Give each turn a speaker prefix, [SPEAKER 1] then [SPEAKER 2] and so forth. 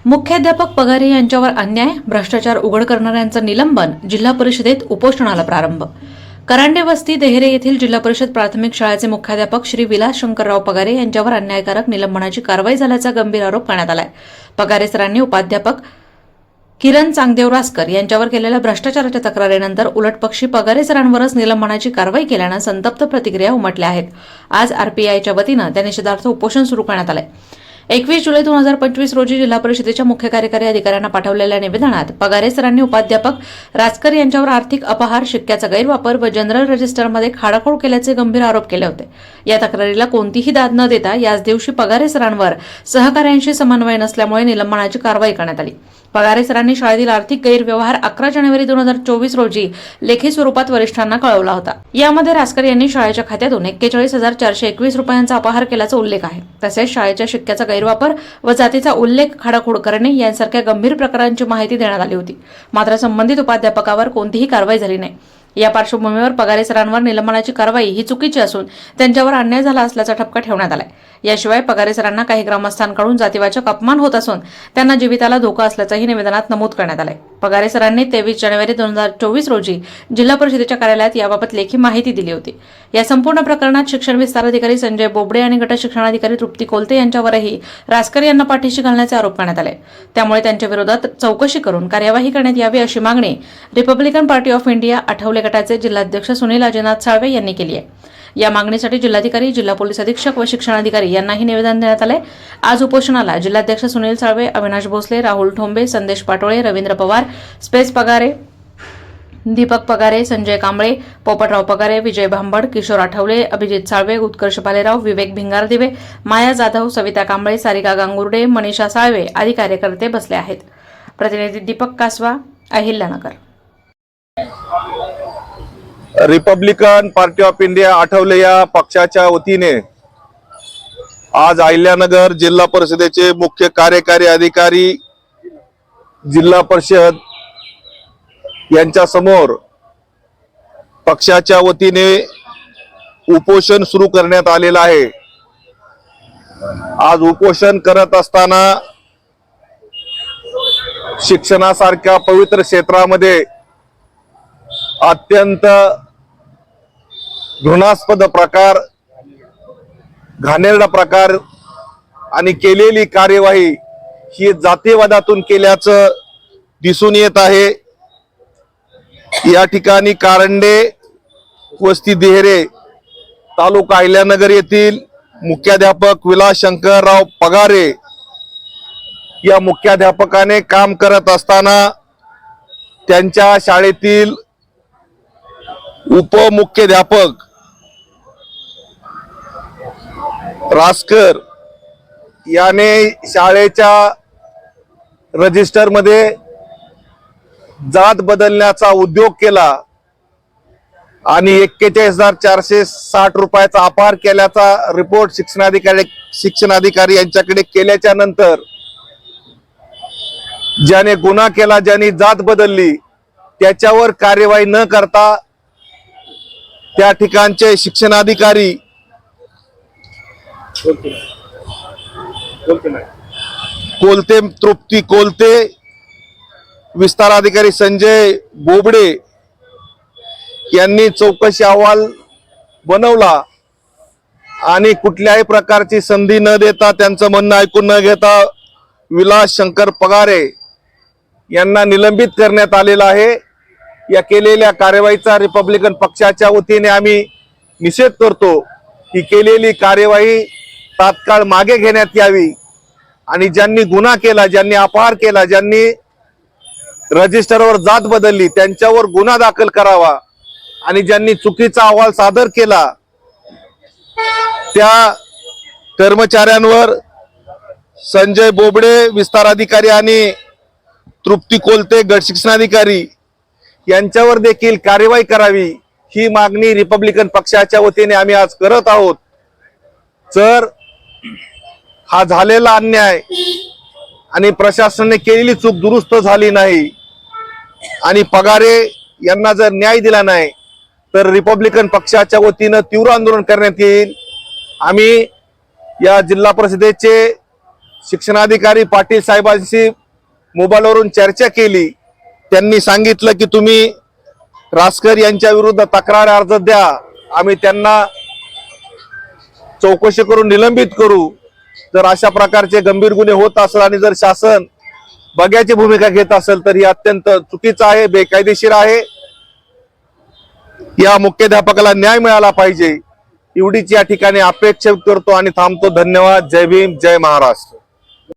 [SPEAKER 1] मुख्याध्यापक पगारे यांच्यावर अन्याय, भ्रष्टाचार उघड करणाऱ्यांचं निलंबन, जिल्हा परिषदेत उपोषणाला प्रारंभ। करांडे वस्ती देहरे येथील जिल्हा परिषद प्राथमिक शाळेचे मुख्याध्यापक श्री विलास शंकरराव पगारे यांच्यावर अन्यायकारक निलंबनाची कारवाई झाल्याचा गंभीर आरोप करण्यात आलाय। पगारे सरांनी उपाध्यापक किरण चांगदेव रासकर यांच्यावर केलेल्या भ्रष्टाचाराच्या तक्रारीनंतर उलटपक्षी पगारे सरांवरच निलंबनाची कारवाई केल्यानं संतप्त प्रतिक्रिया उमटल्या आहेत। आज आरपीआयच्या वतीनं त्या निषेधार्थ उपोषण सुरू करण्यात आलंय। 21 जुलै 2025 रोजी जिल्हा परिषदेच्या मुख्य कार्यकारी अधिकाऱ्यांना पाठवलेल्या निवेदनात पगारे सरांनी उपाध्यापक रासकर यांच्यावर आर्थिक अपहार, शिक्क्याचा गैरवापर व जनरल रजिस्टरमध्ये खाडाखोड केल्याचे गंभीर आरोप केले होते। या तक्रारीला कोणतीही दाद न देता याच दिवशी पगारे सरांवर सहकाऱ्यांशी समन्वय नसल्यामुळे निलंबनाची कारवाई करण्यात आली। पगारे सरांनी शाळेतील आर्थिक गैरव्यवहार 11 जानेवारी 2024 रोजी लेखी स्वरूपात वरिष्ठांना कळवला होता। यामध्ये रासकर यांनी शाळेच्या खात्यातून 41,421 रुपयांचा अपहार केल्याचा उल्लेख आहे। तसेच शाळेच्या शिक्क्याचा गैरवापर व जातीचा उल्लेख, खाडाखोड करणे यांसारख्या गंभीर प्रकारांची माहिती देण्यात आली होती। मात्र संबंधित उपाध्यापकावर कोणतीही कारवाई झाली नाही। या पार्श्वभूमीवर पगारे सरांवर निलंबनाची कारवाई ही चुकीची असून त्यांच्यावर अन्याय झाला असल्याचा ठपका ठेवण्यात आलाय। याशिवाय पगारे सरांना काही ग्रामस्थांकडून जातीवाचक अपमान होत असून त्यांना जीविताला धोका असल्याचंही निवेदनात नमूद करण्यात आलंय। पगारे सरांनी 23 जानेवारी 2024 रोजी जिल्हा परिषदेच्या कार्यालयात याबाबत लेखी माहिती दिली होती। या संपूर्ण प्रकरणात शिक्षण विस्तार अधिकारी संजय बोबडे आणि गट शिक्षणाधिकारी तृप्ती कोलते यांच्यावरही रासकर यांना पाठीशी घालण्याचे आरोप करण्यात आले। त्यामुळे त्यांच्या विरोधात चौकशी करून कार्यवाही करण्यात यावी अशी मागणी Republican Party of India Athawale गटाचे जिल्हाध्यक्ष सुनील अजयनाथ साळवे यांनी केली आहे। या मागणीसाठी जिल्हाधिकारी, जिल्हा पोलीस अधीक्षक व शिक्षणाधिकारी यांनाही निवेदन देण्यात आले। आज उपोषणाला जिल्हाध्यक्ष सुनील साळवे, अविनाश भोसले, राहुल ठोंबे, संदेश पाटोळे, रवींद्र पवार, स्पेस पगारे, दीपक पगारे, संजय कांबळे, पोपटराव पगारे, विजय भांबड, किशोर आठवले, अभिजित साळवे, उत्कर्ष पालेराव, विवेक भिंगारदिवे, माया जाधव, सविता कांबळे, सारिका गांगुर्डे, मनीषा साळवे आदी कार्यकर्ते बसले आहेत। प्रतिनिधी Deepak Kasawa, Ahilyanagar.
[SPEAKER 2] Republican Party of India Athawale या पक्षाच्या वतीने आज अहिल्यानगर जिल्हा परिषदेचे मुख्य कार्यकारी अधिकारी, जिल्हा परिषद यांच्या समोर पक्षाच्या वतीने उपोषण सुरू करण्यात आलेलं आहे। आज उपोषण करत असताना शिक्षणासारख्या पवित्र क्षेत्रामध्ये अत्यंत घृणास्पद प्रकार, घाणेरडा प्रकार आणि केलेली कार्यवाही ही जातीवादातून केल्याचं दिसून येत आहे। या ठिकाणी करांडे वस्ती देहरे तालुका अहिल्यानगर येथील मुख्याध्यापक विलास शंकरराव पगारे या मुख्याध्यापकाने काम करत असताना त्यांच्या शाळेतील उपमुख्याध्यापक रासकर याने शाळेच्या रजिस्टर मध्ये जात बदलण्याचा उद्योग केला आणि 41,460 रुपयाचा अपहार केल्याचा रिपोर्ट शिक्षणाधिकारी यांच्याकडे केल्याच्या नंतर ज्याने गुन्हा केला, ज्याने जात बदलली, त्याच्यावर कार्यवाही न करता त्या ठिकाणचे शिक्षणाधिकारी कोलते, तृप्ती कोलते, विस्तार अधिकारी संजय बोबडे यांनी चौकशी अहवाल बनवला आणि कुठल्याही प्रकारची संधी न देता, त्यांचं म्हणणं ऐकून न घेता विलास शंकर पगारे यांना निलंबित करण्यात आलेलं आहे। या केलेल्या कार्यवाहीचा रिपब्लिकन पक्षाच्या वतीने आम्ही निषेध करतो। ही केलेली कार्यवाही तात्काळ मागे घेण्यात यावी आणि ज्यांनी गुन्हा केला, ज्यांनी अपहार केला, ज्यांनी रजिस्टरवर जात बदलली त्यांच्यावर गुन्हा दाखल करावा आणि ज्यांनी चुकीचा अहवाल सादर केला त्या कर्मचाऱ्यांवर संजय बोबडे विस्तार अधिकारी आणि तृप्ती कोलते गट शिक्षणाधिकारी यांच्यावर देखील कार्यवाही करावी, ही मागणी रिपब्लिकन पक्षाच्या वतीने आम्ही आज करत आहोत। जर हा झालेला अन्याय आणि प्रशासनाने केलेली चूक दुरुस्त झाली नाही आणि पगारे यांना जर न्याय दिला नाही तर रिपब्लिकन पक्षाच्या वतीने तीव्र आंदोलन करण्यात येईल। आम्ही या जिल्हा परिषदेचे शिक्षणाधिकारी पाटील साहेबांशी मोबाईलवरून चर्चा केली. त्यांनी सांगितलं की तुम्ही रासकर यांच्या विरुद्ध तक्रार अर्ज द्या, आम्ही त्यांना चौकशी करून निलंबित करू. जर अशा प्रकारचे गंभीर गुन्हे होत असेल आणि जर शासन बघ्याची भूमिका घेत असेल तर ही अत्यंत चुकीचं आहे, बेकायदेशीर आहे. या मुख्याध्यापकाला न्याय मिळाला पाहिजे एवढीच या ठिकाणी अपेक्षा करतो आणि थांबतो. धन्यवाद. जय भीम, जय महाराष्ट्र.